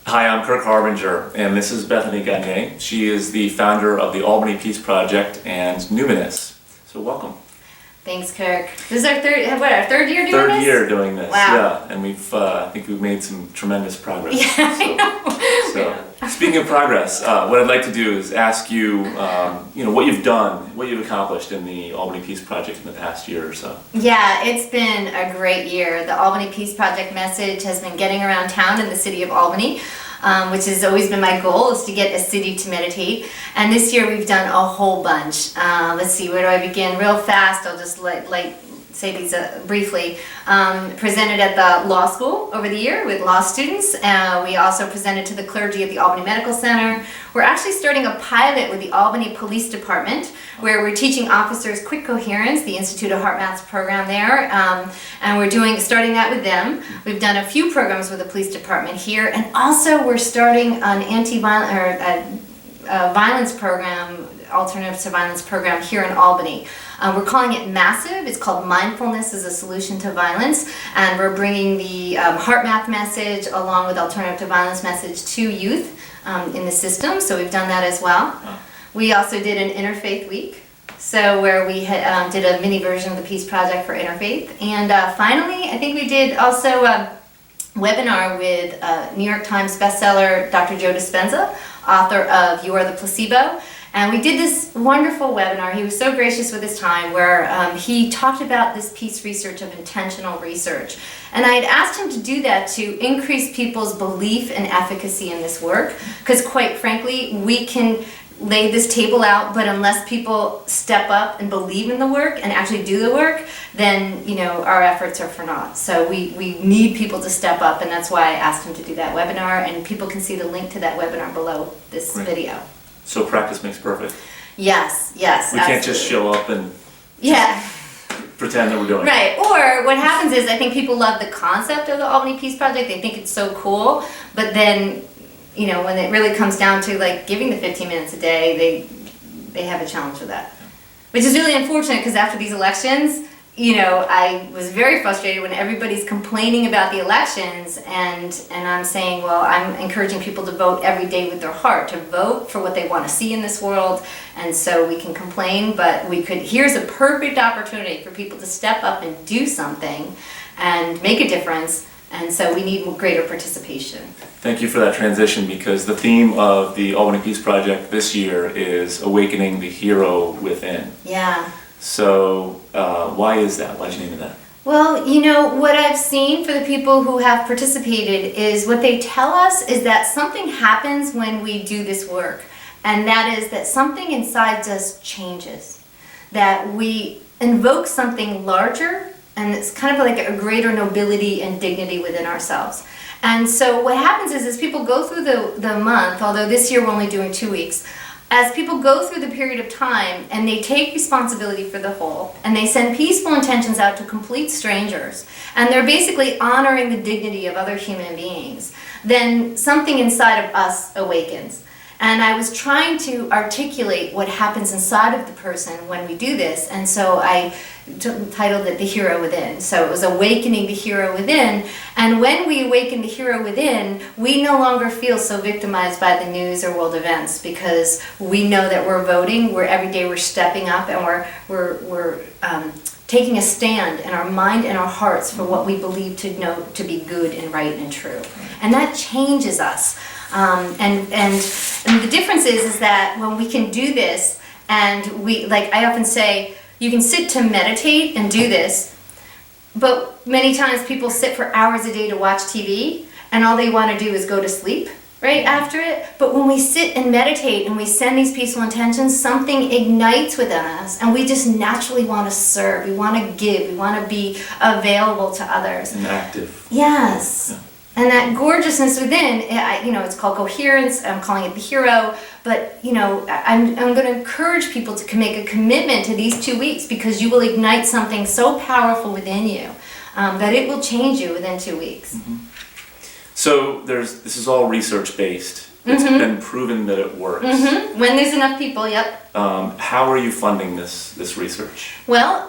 Hi, I'm Kirk Harbinger, and this is Bethany Gonyea. She is the founder of the Albany Peace Project and Numinous. So welcome. Thanks, Kirk. This is our third year doing this? Third year doing this, wow. yeah. And I think we've made some tremendous progress. Yeah, I know. So, speaking of progress, what I'd like to do is ask you, what you've done, what you've accomplished in the Albany Peace Project in the past year or so. Yeah, it's been a great year. The Albany Peace Project message has been getting around town in the city of Albany. Which has always been my goal, is to get a city to meditate. And this year we've done a whole bunch. Let's see, where do I begin? Real fast, I'll just say these briefly. Presented at the law school over the year with law students. We also presented to the clergy at the Albany Medical Center. We're actually starting a pilot with the Albany Police Department, where we're teaching officers quick coherence, the Institute of Heart Maths program there, and we're starting that with them. We've done a few programs with the police department here, and also we're starting an violence program, alternative to violence program here in Albany. We're calling it Massive. It's called Mindfulness as a Solution to Violence, and we're bringing the heart math message along with alternative to violence message to youth in the system, so we've done that as well. We also did an Interfaith Week, so where we did a mini version of the Peace Project for Interfaith. And finally, I think we did also a webinar with New York Times bestseller Dr. Joe Dispenza, author of You Are the Placebo. And we did this wonderful webinar. He was so gracious with his time, where he talked about this peace research of intentional research. And I had asked him to do that to increase people's belief and efficacy in this work, because quite frankly, we can lay this table out, but unless people step up and believe in the work and actually do the work, then our efforts are for naught. So we need people to step up, and that's why I asked him to do that webinar, and people can see the link to that webinar below this video. So practice makes perfect. Yes, We absolutely. can't just show up and pretend that we're doing it. Right, or what happens is I think people love the concept of the Albany Peace Project. They think it's so cool, but then when it really comes down to giving the 15 minutes a day, they have a challenge with that. Which is really unfortunate, because after these elections, I was very frustrated when everybody's complaining about the elections, and I'm saying, well, I'm encouraging people to vote every day with their heart, to vote for what they want to see in this world. And so we can complain, but here's a perfect opportunity for people to step up and do something and make a difference. And so we need greater participation. Thank you for that transition, because the theme of the Albany Peace Project this year is awakening the hero within. Yeah. So why is that? Why'd you name it that? Well, what I've seen for the people who have participated is what they tell us is that something happens when we do this work. And that is that something inside us changes. That we invoke something larger, and it's kind of like a greater nobility and dignity within ourselves. And so what happens is as people go through the month, although this year we're only doing 2 weeks, as people go through the period of time and they take responsibility for the whole, and they send peaceful intentions out to complete strangers, and they're basically honoring the dignity of other human beings, then something inside of us awakens. And I was trying to articulate what happens inside of the person when we do this, and so I titled it The Hero Within. So it was awakening the hero within, and when we awaken the hero within, we no longer feel so victimized by the news or world events, because we know that we're voting, every day we're stepping up, and we're taking a stand in our mind and our hearts for what we believe to know to be good and right and true. And that changes us. And the difference is that when we can do this, and I often say, you can sit to meditate and do this, but many times people sit for hours a day to watch TV, and all they want to do is go to sleep right after it. But when we sit and meditate and we send these peaceful intentions, something ignites within us, and we just naturally want to serve, we want to give, we want to be available to others. And active. Yes. Yeah. And that gorgeousness within, it's called coherence. I'm calling it the hero. But, I'm going to encourage people to make a commitment to these 2 weeks, because you will ignite something so powerful within you that it will change you within 2 weeks. Mm-hmm. So this is all research based, It's been proven that it works. When there's enough people, yep. How are you funding this research? Well,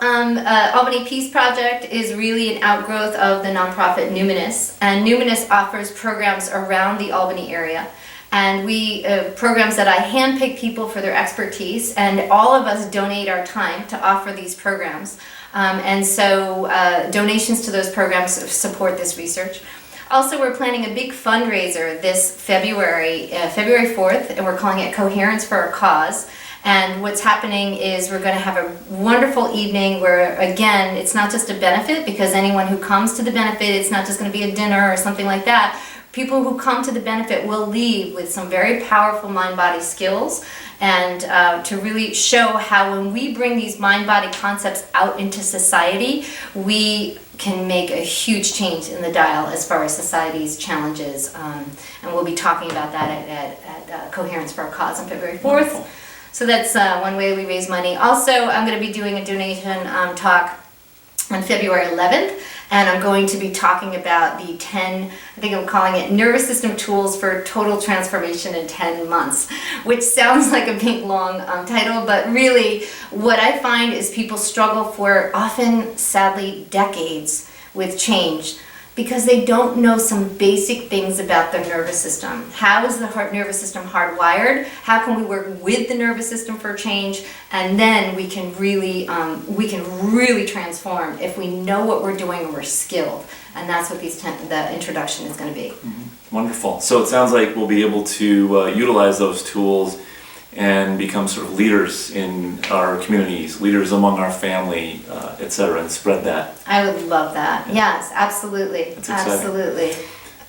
Albany Peace Project is really an outgrowth of the nonprofit Numinous, and Numinous offers programs around the Albany area. And we programs that I handpick people for their expertise, and all of us donate our time to offer these programs. And so donations to those programs support this research. Also, we're planning a big fundraiser this February 4th, and we're calling it Coherence for a Cause. And what's happening is we're going to have a wonderful evening where, again, it's not just a benefit, because anyone who comes to the benefit, it's not just going to be a dinner or something like that. People who come to the benefit will leave with some very powerful mind-body skills, and to really show how when we bring these mind-body concepts out into society, we can make a huge change in the dial as far as society's challenges. And we'll be talking about that at Coherence for a Cause on February 4th. Wonderful. So that's one way we raise money. Also, I'm going to be doing a donation talk on February 11th, and I'm going to be talking about the 10, I think I'm calling it Nervous System Tools for Total Transformation in 10 Months, which sounds like a big long title, but really what I find is people struggle for often, sadly, decades with change, because they don't know some basic things about their nervous system. How is the nervous system hardwired? How can we work with the nervous system for change? And then we can really transform if we know what we're doing and we're skilled. And that's what the introduction is going to be. Wonderful. So it sounds like we'll be able to utilize those tools and become sort of leaders in our communities, leaders among our family, etc., and spread that. I would love that. Yes, absolutely. That's exciting. Absolutely.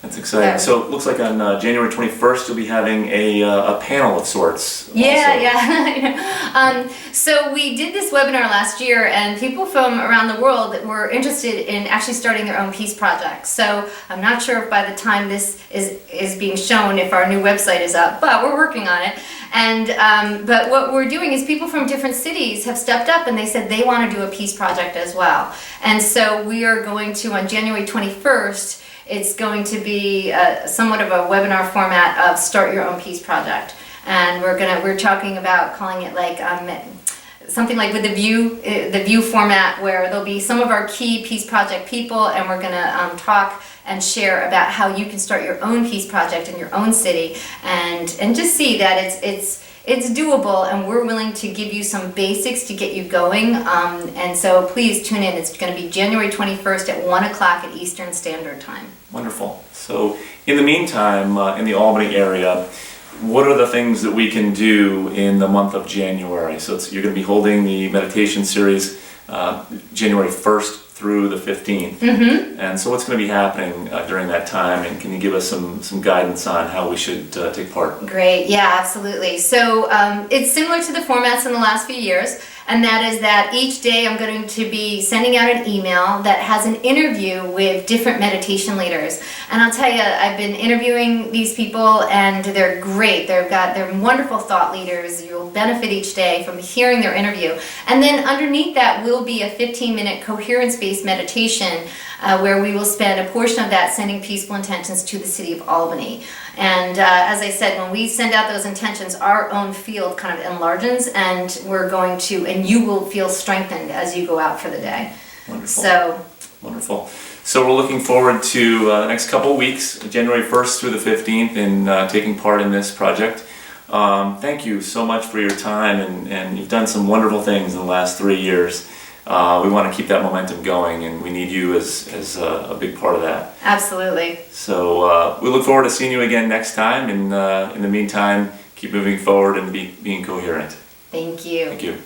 That's exciting. Yeah. So it looks like on January 21st you'll be having a panel of sorts. Yeah. So we did this webinar last year, and people from around the world were interested in actually starting their own peace projects. So I'm not sure if by the time this is being shown, if our new website is up, but we're working on it. And but what we're doing is people from different cities have stepped up, and they said they want to do a peace project as well. And so we are going to, on January 21st, it's going to be somewhat of a webinar format of Start Your Own Peace Project. And we're talking about calling it like something like with the view format, where there'll be some of our key peace project people, and we're going to talk and share about how you can start your own peace project in your own city, and just see that it's doable, and we're willing to give you some basics to get you going. And so please tune in. It's going to be January 21st at 1 o'clock at Eastern Standard Time. Wonderful. So in the meantime, in the Albany area, what are the things that we can do in the month of January? So you're going to be holding the meditation series January 1st through the 15th. And so what's going to be happening during that time, and can you give us some guidance on how we should take part? Great, yeah, absolutely. So it's similar to the formats in the last few years, and that is that each day I'm going to be sending out an email that has an interview with different meditation leaders. And I'll tell you, I've been interviewing these people, and they're great. They're wonderful thought leaders. You'll benefit each day from hearing their interview. And then underneath that will be a 15-minute coherence-based meditation where we will spend a portion of that sending peaceful intentions to the city of Albany. And as I said, when we send out those intentions, our own field kind of enlarges, and you will feel strengthened as you go out for the day. Wonderful. Wonderful. So we're looking forward to the next couple of weeks, January 1st through the 15th, in taking part in this project. Thank you so much for your time, and you've done some wonderful things in the last 3 years. We want to keep that momentum going, and we need you as a big part of that. Absolutely. So we look forward to seeing you again next time, and in the meantime, keep moving forward and being coherent. Thank you. Thank you.